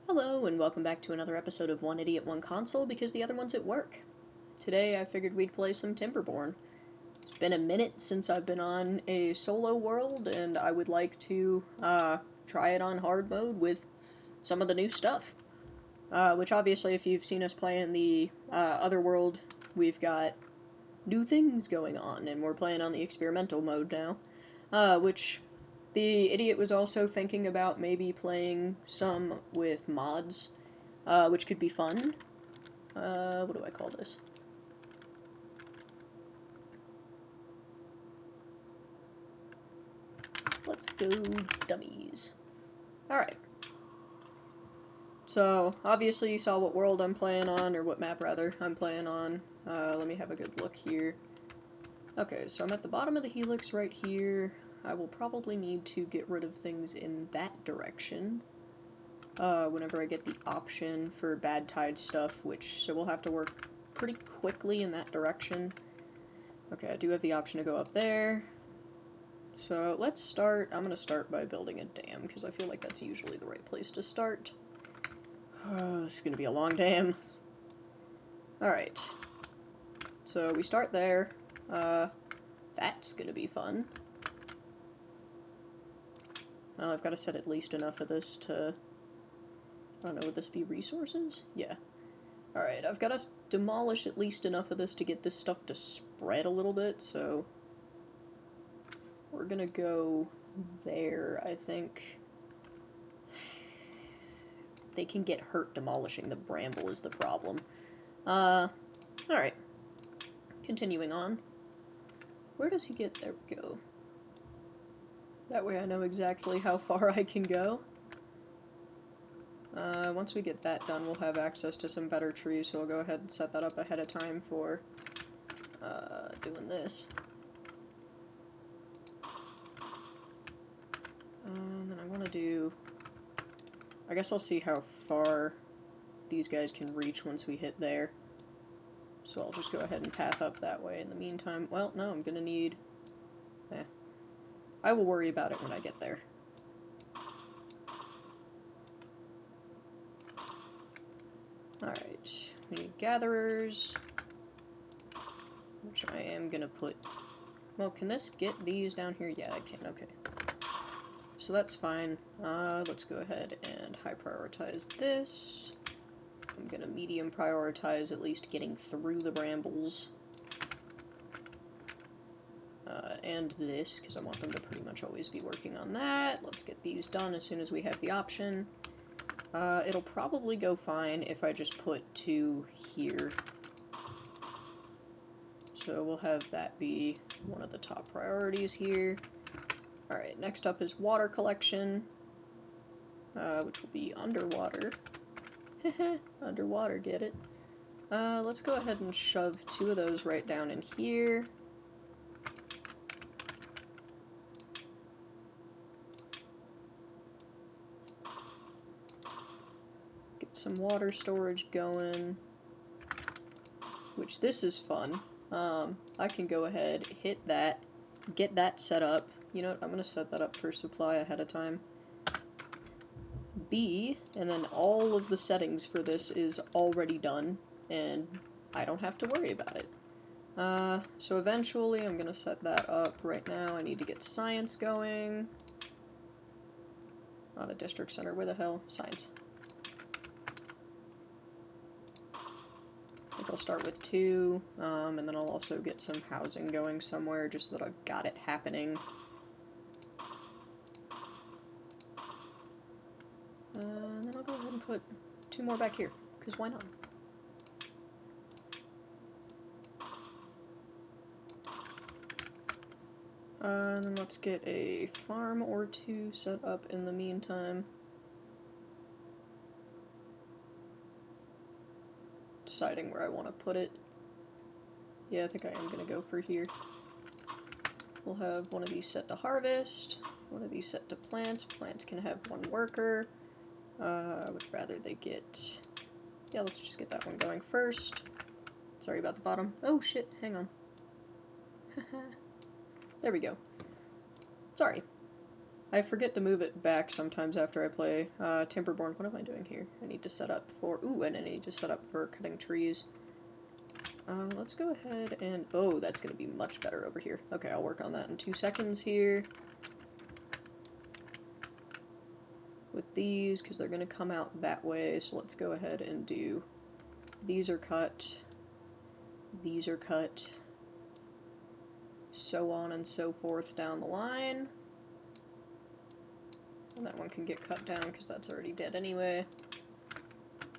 Hello, and welcome back to another episode of One Idiot, One Console, because the other one's at work. Today I figured we'd play some Timberborn. It's been a minute since I've been on a solo world, and I would like to, try it on hard mode with some of the new stuff. Which obviously, if you've seen us play in the, other world, we've got new things going on, and we're playing on the experimental mode now. Which the idiot was also thinking about maybe playing some with mods, which could be fun. What do I call this? Let's go dummies. Alright. So, obviously you saw what world I'm playing on, or what map rather, I'm playing on. Let me have a good look here. Okay, so I'm at the bottom of the helix right here. I will probably need to get rid of things in that direction. Whenever I get the option for bad tide stuff, so we'll have to work pretty quickly in that direction. Okay, I do have the option to go up there. So let's start. I'm gonna start by building a dam, because I feel like that's usually the right place to start. This is gonna be a long dam. Alright. So we start there. That's gonna be fun. Well, I've got to set at least enough of this to... I don't know, would this be resources? Yeah. Alright, I've got to demolish at least enough of this to get this stuff to spread a little bit, so... we're gonna go there, I think. They can get hurt demolishing the bramble is the problem. Alright. Continuing on. Where does he get? There we go. That way I know exactly how far I can go. Once we get that done, we'll have access to some better trees, so I'll go ahead and set that up ahead of time for, doing this. And I want to do... I guess I'll see how far these guys can reach once we hit there. So I'll just go ahead and path up that way. In the meantime, well, no, I'm gonna need... I will worry about it when I get there. Alright, we need gatherers, which I am gonna put... Well, can this get these down here? Yeah, I can, okay. So that's fine. Let's go ahead and high prioritize this. I'm gonna medium prioritize at least getting through the brambles. And this, because I want them to pretty much always be working on that. Let's get these done as soon as we have the option. It'll probably go fine if I just put 2 here. So we'll have that be one of the top priorities here. Alright, next up is water collection, which will be underwater. Underwater, get it? Let's go ahead and shove 2 of those right down in here. Get some water storage going, which this is fun. I can go ahead, hit that, get that set up. You know what, I'm gonna set that up for supply ahead of time. B, and then all of the settings for this is already done, and I don't have to worry about it. So eventually I'm gonna set that up. Right now I need to get science going. Not a district center, where the hell? Science. I think I'll start with 2, and then I'll also get some housing going somewhere, just so that I've got it happening. And then I'll go ahead and put 2 more back here, because why not? And then let's get a farm or 2 set up in the meantime. Deciding where I want to put it. Yeah, I think I am going to go for here. We'll have one of these set to harvest, one of these set to plant. Plants can have 1 worker. I would rather they get... Yeah, let's just get that one going first. Sorry about the bottom. Oh shit, hang on. There we go. Sorry. I forget to move it back sometimes after I play Timberborn. What am I doing here? I need to set up for... Ooh, and I need to set up for cutting trees. Let's go ahead and... Oh, that's going to be much better over here. Okay, I'll work on that in 2 seconds here. With these, because they're going to come out that way, so let's go ahead and do... These are cut. These are cut. So on and so forth down the line. And that one can get cut down because that's already dead anyway.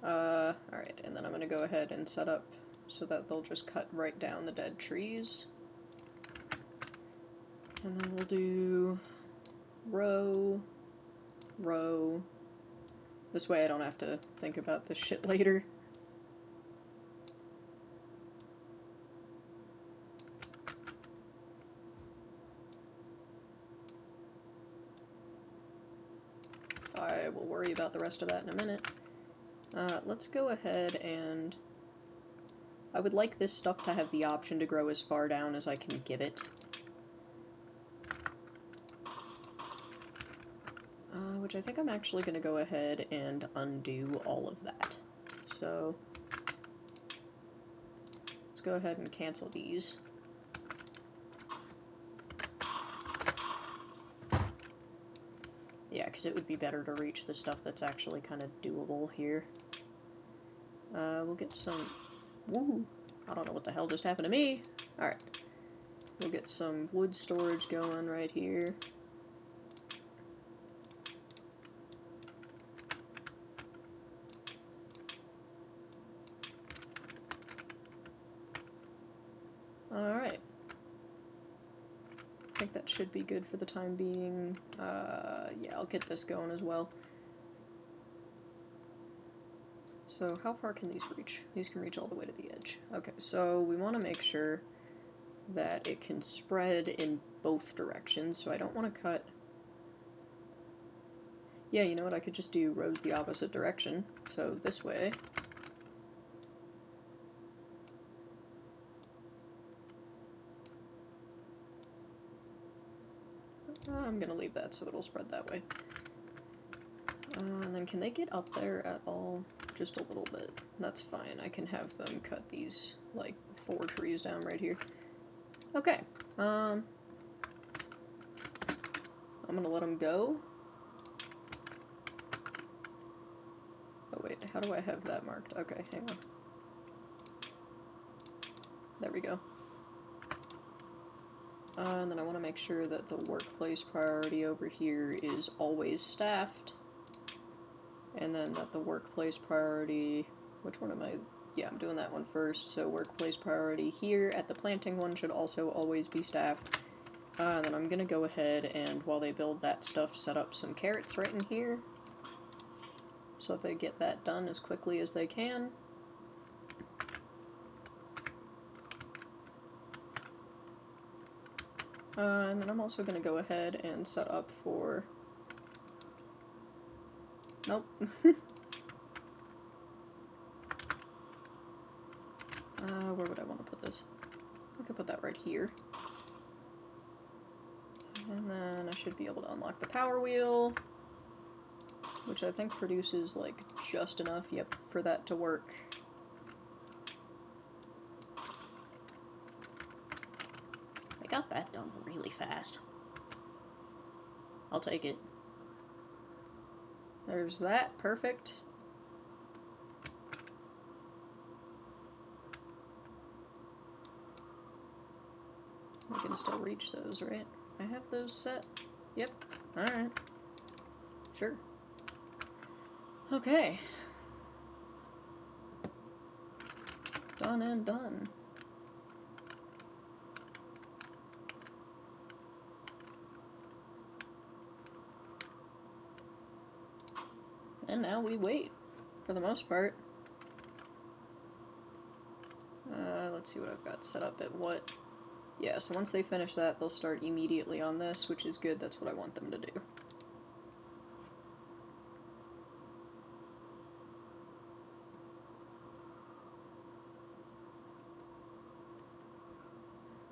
Alright, and then I'm going to go ahead and set up so that they'll just cut right down the dead trees. And then we'll do row, row. This way I don't have to think about this shit later. I will worry about the rest of that in a minute. Let's go ahead and... I would like this stuff to have the option to grow as far down as I can give it. Which I think I'm actually going to go ahead and undo all of that. So, let's go ahead and cancel these. Yeah, because it would be better to reach the stuff that's actually kind of doable here. We'll get some... Woo! I don't know what the hell just happened to me. Alright. We'll get some wood storage going right here. Alright. I think that should be good for the time being. Yeah, I'll get this going as well. So how far can these reach? These can reach all the way to the edge. Okay, so we want to make sure that it can spread in both directions, so I don't want to cut... Yeah, you know what, I could just do rows the opposite direction, so this way. I'm gonna leave that so it'll spread that way. And then can they get up there at all? Just a little bit. That's fine. I can have them cut these, like, 4 trees down right here. Okay. I'm gonna let them go. Oh wait, how do I have that marked? Okay, hang on. There we go. And then I want to make sure that the workplace priority over here is always staffed. And then that the workplace priority... Which one am I... Yeah, I'm doing that one first. So workplace priority here at the planting one should also always be staffed. And then I'm going to go ahead and, while they build that stuff, set up some carrots right in here. So that they get that done as quickly as they can. And then I'm also going to go ahead and set up for... Nope. Where would I want to put this? I could put that right here. And then I should be able to unlock the power wheel, which I think produces, like, just enough, yep, for that to work. I got that done really fast. I'll take it. There's that, perfect. I can still reach those, right? I have those set? Yep. Alright. Sure. Okay. Done and done. And now we wait, for the most part. Let's see what I've got set up at what. Yeah, so once they finish that, they'll start immediately on this, which is good. That's what I want them to do.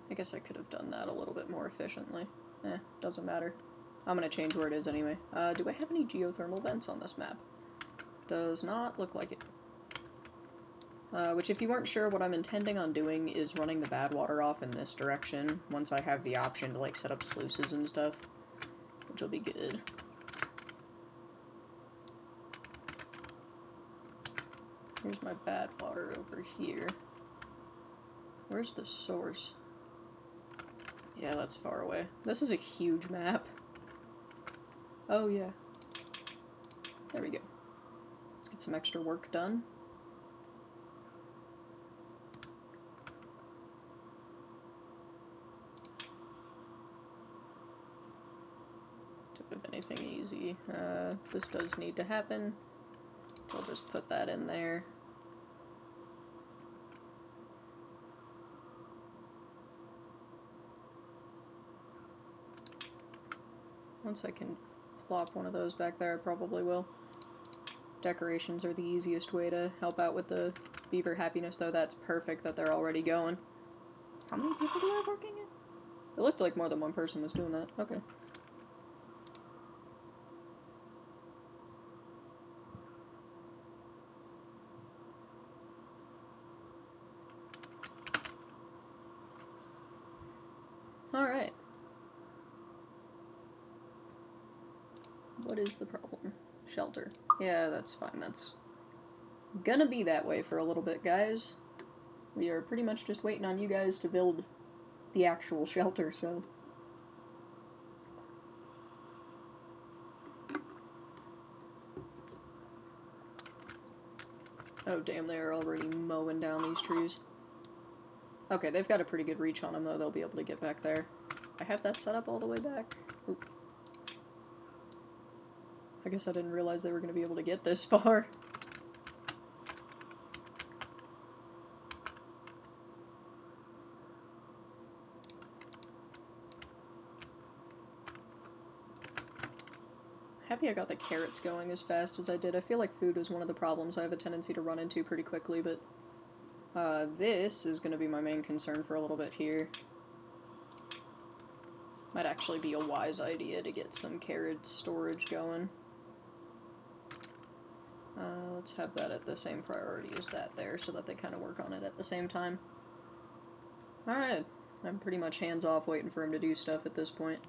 I guess I could have done that a little bit more efficiently. Doesn't matter. I'm gonna change where it is anyway. Do I have any geothermal vents on this map? Does not look like it. Which, if you weren't sure, what I'm intending on doing is running the bad water off in this direction once I have the option to, like, set up sluices and stuff, which will be good. Here's my bad water over here. Where's the source? Yeah, that's far away. This is a huge map. Oh, yeah. There we go. Let's get some extra work done. If anything easy. This does need to happen. I'll just put that in there. Once I can plop one of those back there, I probably will. Decorations are the easiest way to help out with the beaver happiness, though. That's perfect that they're already going. How many people do I have working in? It looked like more than one person was doing that. Okay. Alright. What is the problem? Shelter. Yeah, that's fine. That's gonna be that way for a little bit, guys. We are pretty much just waiting on you guys to build the actual shelter, so... Oh, damn, they are already mowing down these trees. Okay, they've got a pretty good reach on them, though. They'll be able to get back there. I have that set up all the way back. Oop. I guess I didn't realize they were going to be able to get this far. Happy I got the carrots going as fast as I did. I feel like food was one of the problems I have a tendency to run into pretty quickly, but this is going to be my main concern for a little bit here. Might actually be a wise idea to get some carrot storage going. Let's have that at the same priority as that there, so that they kind of work on it at the same time. Alright, I'm pretty much hands-off waiting for him to do stuff at this point.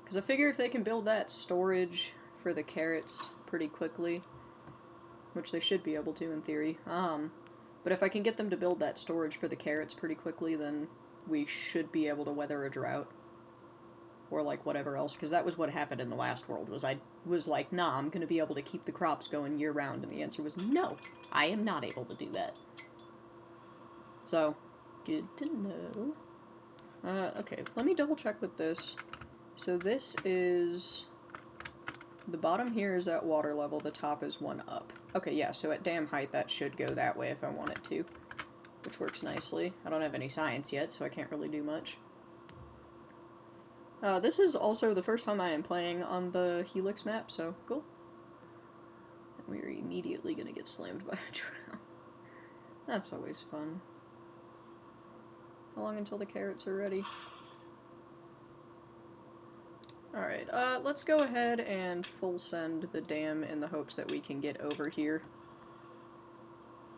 Because I figure if they can build that storage for the carrots pretty quickly, which they should be able to in theory, but if I can get them to build that storage for the carrots pretty quickly, then we should be able to weather a drought. Or, like, whatever else, because that was what happened in the last world, was I was like, nah, I'm gonna be able to keep the crops going year-round, and the answer was, no, I am not able to do that. So, good to know. Okay, let me double-check with this. So this is... the bottom here is at water level, the top is one up. Okay, yeah, so at dam height, that should go that way if I want it to, which works nicely. I don't have any science yet, so I can't really do much. This is also the first time I am playing on the Helix map, so cool. And we're immediately gonna get slammed by a drought. That's always fun. How long until the carrots are ready? Alright, let's go ahead and full send the dam in the hopes that we can get over here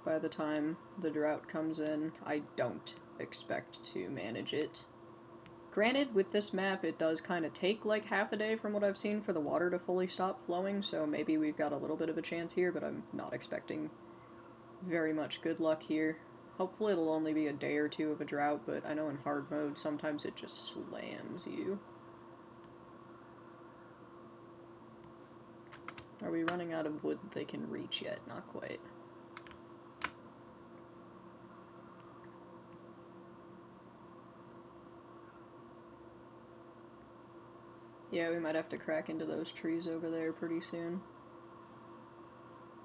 by the time the drought comes in. I don't expect to manage it. Granted, with this map, it does kind of take like half a day from what I've seen for the water to fully stop flowing, so maybe we've got a little bit of a chance here, but I'm not expecting very much good luck here. Hopefully it'll only be a day or two of a drought, but I know in hard mode sometimes it just slams you. Are we running out of wood they can reach yet? Not quite. Yeah, we might have to crack into those trees over there pretty soon.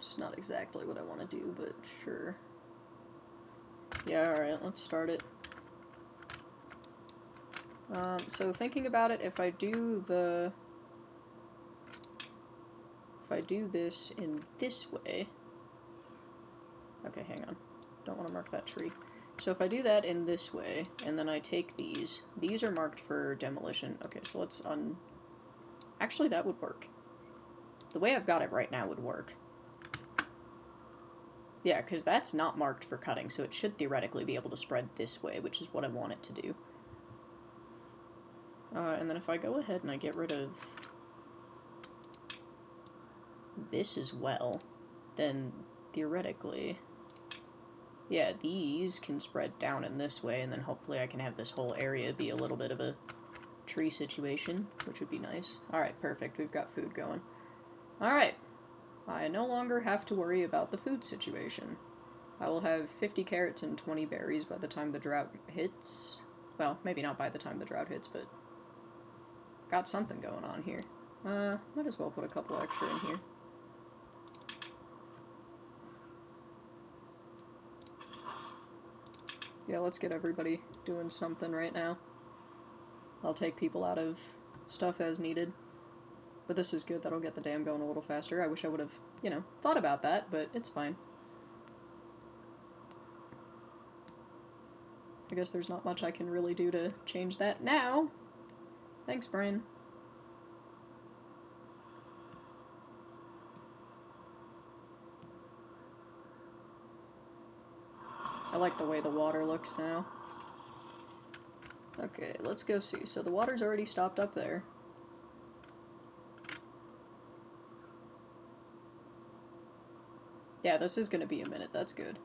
Just not exactly what I want to do, but sure. Yeah, alright, let's start it. So thinking about it, if I do this in this way... Okay, hang on. Don't want to mark that tree. So if I do that in this way, and then I take these are marked for demolition. Okay, so let's Actually, that would work. The way I've got it right now would work. Yeah, because that's not marked for cutting, so it should theoretically be able to spread this way, which is what I want it to do. And then if I go ahead and I get rid of this as well, then theoretically, yeah, these can spread down in this way, and then hopefully I can have this whole area be a little bit of a tree situation, which would be nice. Alright, perfect. We've got food going. Alright. I no longer have to worry about the food situation. I will have 50 carrots and 20 berries by the time the drought hits. Well, maybe not by the time the drought hits, but got something going on here. Might as well put a couple extra in here. Yeah, let's get everybody doing something right now. I'll take people out of stuff as needed. But this is good, that'll get the dam going a little faster. I wish I would have, you know, thought about that, but it's fine. I guess there's not much I can really do to change that now. Thanks, Brian. I like the way the water looks now. Okay, let's go see. So the water's already stopped up there. Yeah, this is gonna be a minute, that's good.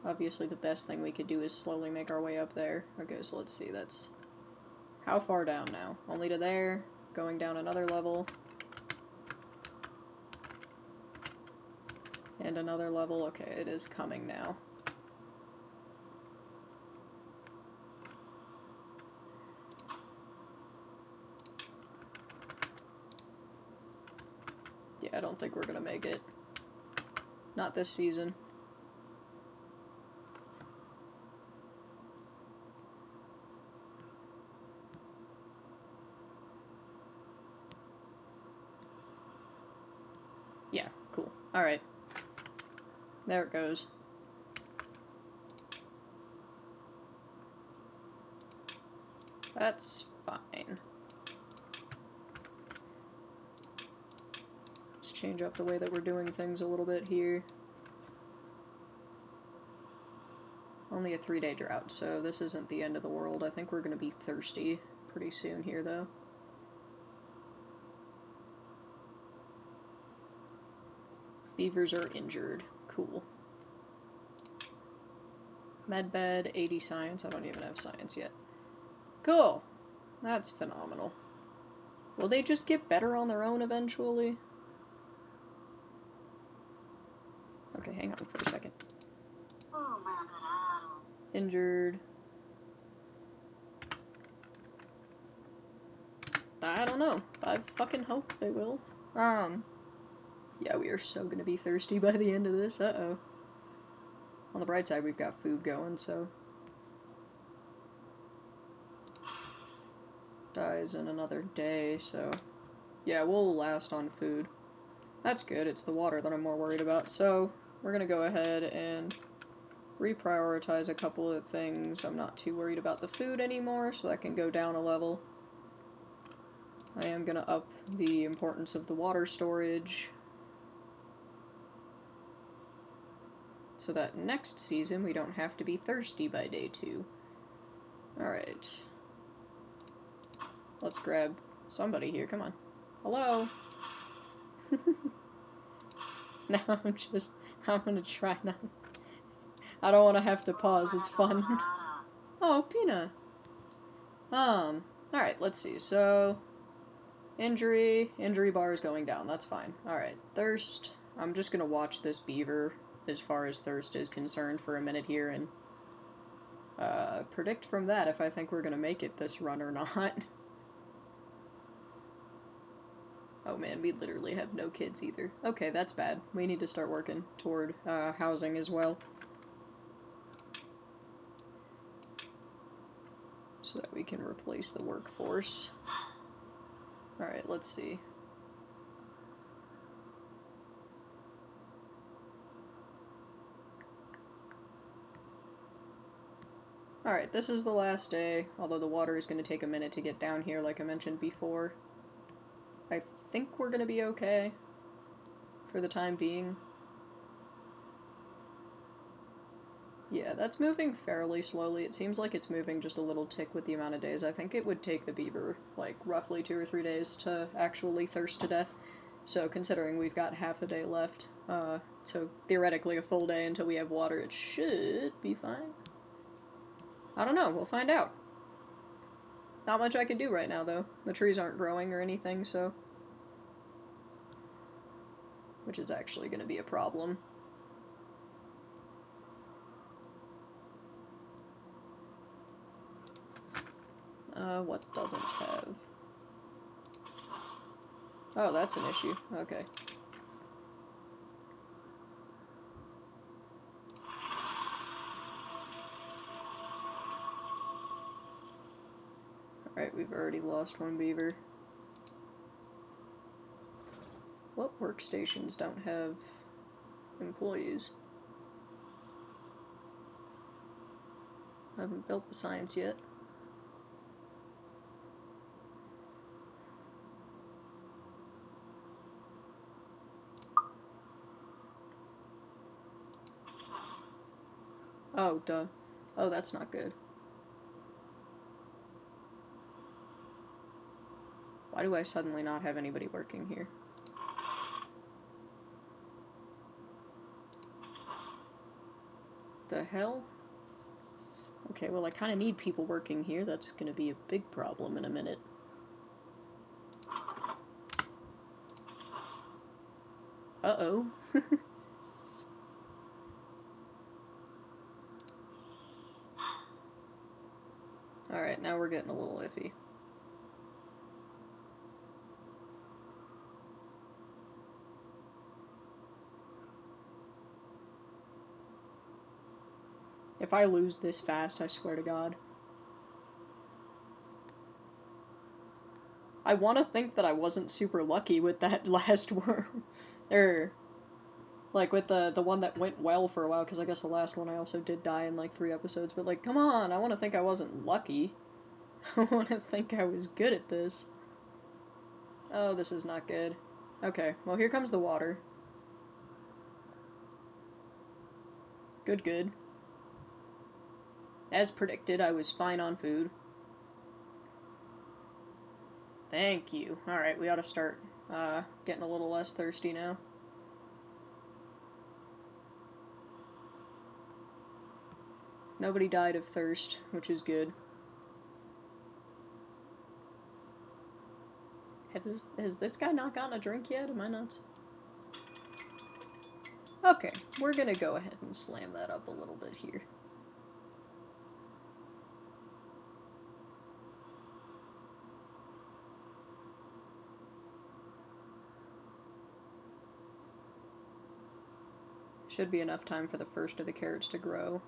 Obviously the best thing we could do is slowly make our way up there. Okay, so let's see, that's... How far down now? Only to there, going down another level. And another level, okay, it is coming now. Yeah, I don't think we're gonna make it. Not this season. Yeah, cool. Alright. There it goes. That's fine. Let's change up the way that we're doing things a little bit here. Only a 3-day drought, so this isn't the end of the world. I think we're gonna be thirsty pretty soon here, though. Beavers are injured. Cool. Medbed, 80 science. I don't even have science yet. Cool. That's phenomenal. Will they just get better on their own eventually? Okay, hang on for a second. Injured. I don't know. I fucking hope they will. Yeah, we are so gonna be thirsty by the end of this. Uh-oh. On the bright side, we've got food going, so... Dies in another day, so... Yeah, we'll last on food. That's good, it's the water that I'm more worried about. So, we're gonna go ahead and reprioritize a couple of things. I'm not too worried about the food anymore, so that can go down a level. I am gonna up the importance of the water storage, so that next season we don't have to be thirsty by day 2. Alright. Let's grab somebody here, come on. Hello? Now I'm gonna try not... I don't want to have to pause, it's fun. Oh, Pina. Alright, let's see, so... Injury bar is going down, that's fine. Alright, thirst. I'm just gonna watch this beaver as far as thirst is concerned for a minute here and predict from that if I think we're gonna make it this run or not. Oh man, we literally have no kids either. Okay, that's bad. We need to start working toward housing as well. So that we can replace the workforce. Alright, let's see. Alright, this is the last day, although the water is going to take a minute to get down here, like I mentioned before. I think we're going to be okay for the time being. Yeah, that's moving fairly slowly. It seems like it's moving just a little tick with the amount of days. I think it would take the beaver, like, roughly 2 or 3 days to actually thirst to death. So, considering we've got half a day left, so theoretically a full day until we have water, it should be fine. I don't know, we'll find out. Not much I can do right now, though. The trees aren't growing or anything, so... which is actually going to be a problem. What doesn't have? Oh, that's an issue. Okay. Alright, we've already lost one beaver. What workstations don't have employees? I haven't built the science yet. Oh, duh. Oh, that's not good. Why do I suddenly not have anybody working here? The hell? Okay, well, I kind of need people working here. That's going to be a big problem in a minute. Uh-oh. Alright, now we're getting a little iffy. If I lose this fast, I swear to God. I want to think that I wasn't super lucky with that last worm. Like, with the one that went well for a while, because I guess the last one I also did die in, like, 3 episodes. But, like, come on, I want to think I wasn't lucky. I want to think I was good at this. Oh, this is not good. Okay, well, here comes the water. Good, good. As predicted, I was fine on food. Thank you. Alright, we ought to start getting a little less thirsty now. Nobody died of thirst, which is good. Has this guy not gotten a drink yet? Am I nuts? Okay, we're gonna go ahead and slam that up a little bit here. Should be enough time for the first of the carrots to grow.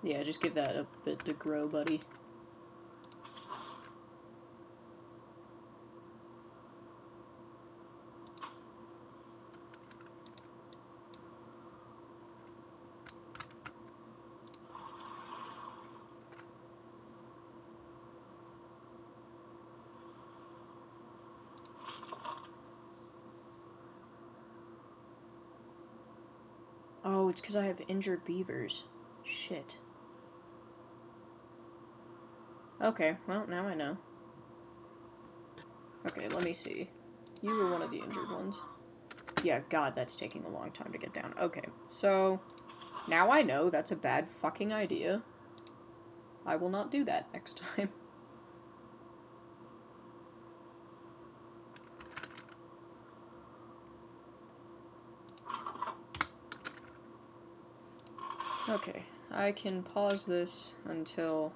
Yeah, just give that a bit to grow, buddy. Oh, it's because I have injured beavers. Shit. Okay, well, now I know. Okay, let me see. You were one of the injured ones. Yeah, God, that's taking a long time to get down. Okay, so... now I know that's a bad fucking idea. I will not do that next time. Okay, I can pause this until...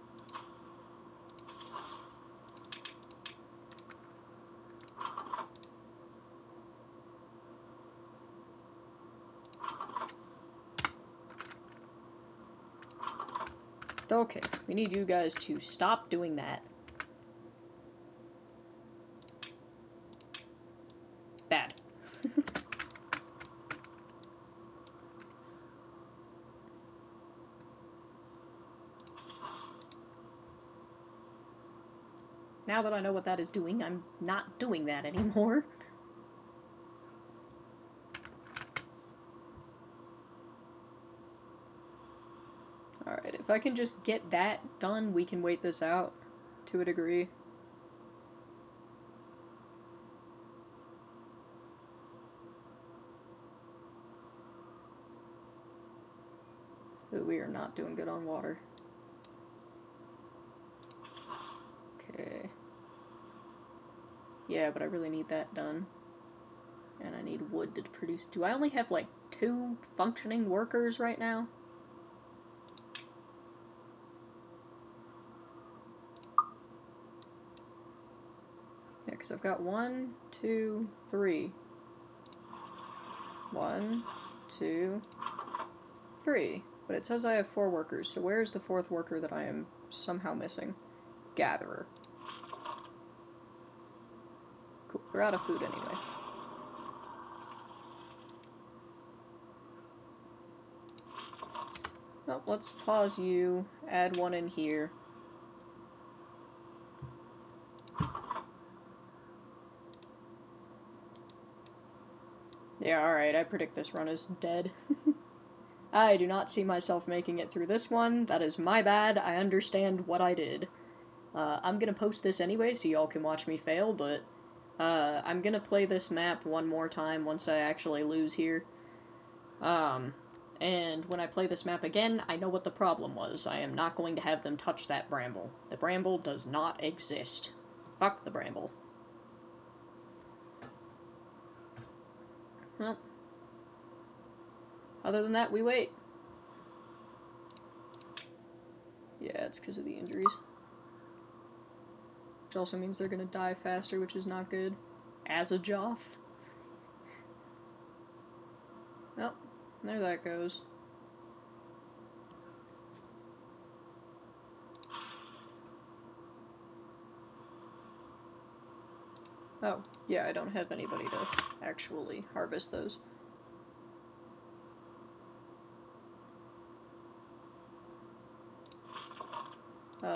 Okay, we need you guys to stop doing that. Bad. Now that I know what that is doing, I'm not doing that anymore. Alright, if I can just get that done, we can wait this out to a degree. Ooh, we are not doing good on water. Okay. Yeah, but I really need that done. And I need wood to produce. Do I only have like 2 functioning workers right now? Yeah, because I've got 1, 2, 3. 1, 2, 3. But it says I have 4 workers, so where is the 4th worker that I am somehow missing? Gatherer. Cool, we're out of food anyway. Well, let's pause you, add 1 in here. Yeah, alright, I predict this run is dead. I do not see myself making it through this one. That is my bad. I understand what I did. I'm gonna post this anyway so y'all can watch me fail, but I'm gonna play this map one more time once I actually lose here. And when I play this map again, I know what the problem was. I am not going to have them touch that bramble. The bramble does not exist. Fuck the bramble. Well, other than that, we wait. Yeah, it's because of the injuries. Which also means they're gonna die faster, which is not good. As a Joff. Well, there that goes. Oh, yeah, I don't have anybody to actually harvest those.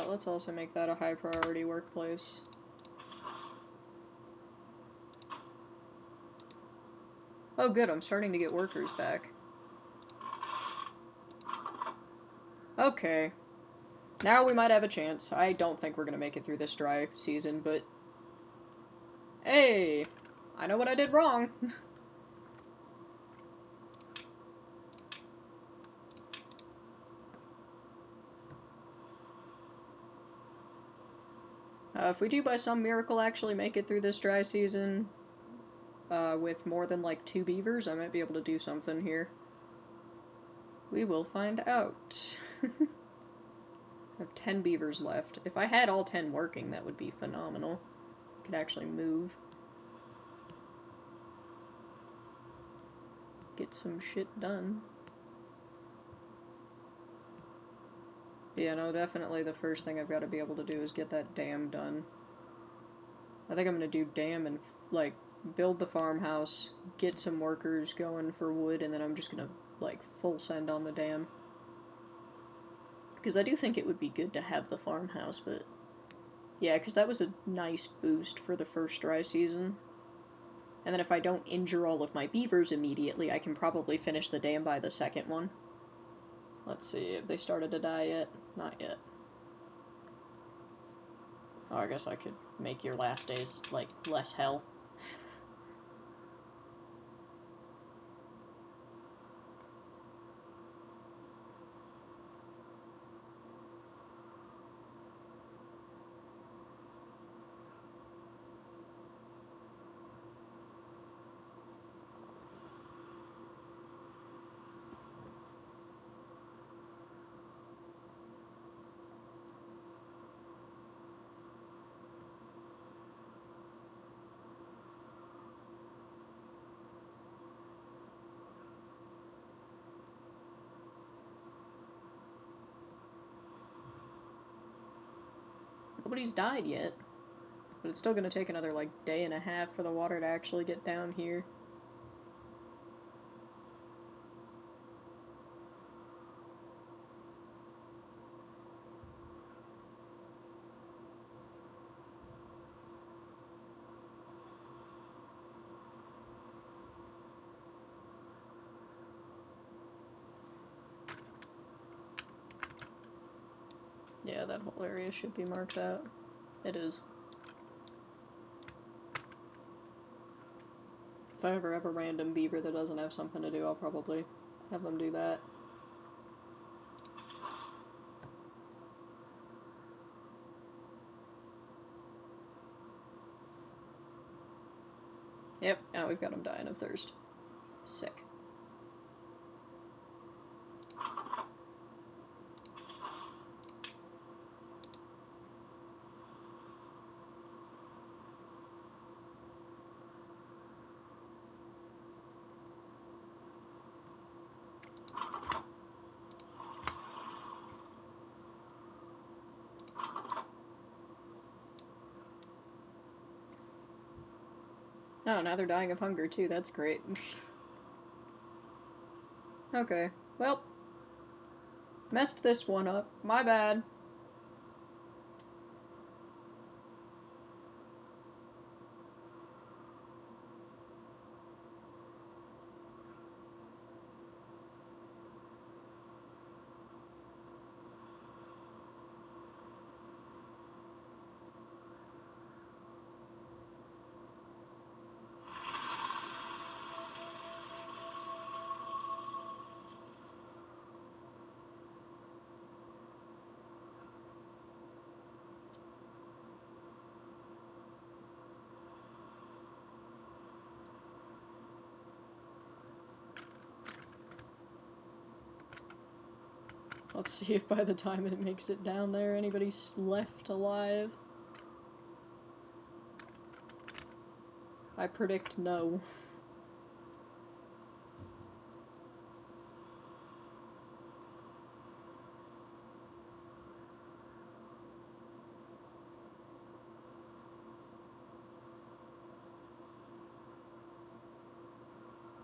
Let's also make that a high priority workplace. Oh good, I'm starting to get workers back. Okay. Now we might have a chance. I don't think we're gonna make it through this dry season, but... Hey! I know what I did wrong! If we do by some miracle actually make it through this dry season, with more than like 2 beavers, I might be able to do something here. We will find out. I have 10 beavers left. If I had all 10 working, that would be phenomenal. I could actually move. Get some shit done. Yeah, no, definitely the first thing I've got to be able to do is get that dam done. I think I'm gonna do dam and, like, build the farmhouse, get some workers going for wood, and then I'm just gonna, like, full send on the dam. Because I do think it would be good to have the farmhouse, but... Yeah, because that was a nice boost for the first dry season. And then if I don't injure all of my beavers immediately, I can probably finish the dam by the second one. Let's see, have they started to die yet? Not yet. Oh, I guess I could make your last days, like, less hell. Nobody's died yet. But it's still gonna take another, like, day and a half for the water to actually get down here. Yeah, that whole area should be marked out. It is. If I ever have a random beaver that doesn't have something to do, I'll probably have them do that. Yep, now we've got them dying of thirst. Sick. Oh, now they're dying of hunger too, that's great. Okay, well, messed this one up. My bad. Let's see if by the time it makes it down there, anybody's left alive. I predict no.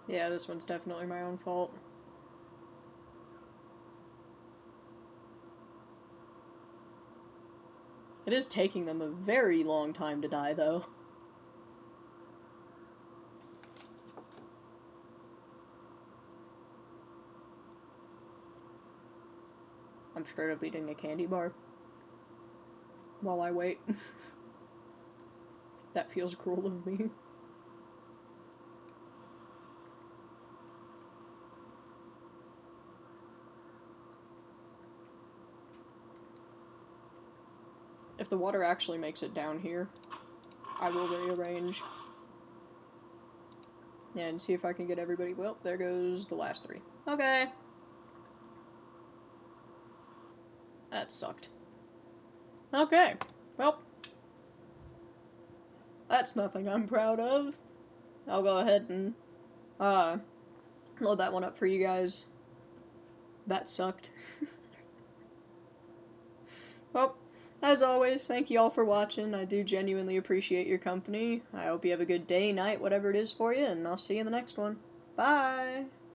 Yeah, this one's definitely my own fault. It is taking them a very long time to die, though. I'm straight up eating a candy bar while I wait. That feels cruel of me. If the water actually makes it down here, I will rearrange. And see if I can get everybody. Well, there goes the last three. Okay. That sucked. Okay. Well, that's nothing I'm proud of. I'll go ahead and load that one up for you guys. That sucked. Well, as always, thank you all for watching. I do genuinely appreciate your company. I hope you have a good day, night, whatever it is for you, and I'll see you in the next one. Bye!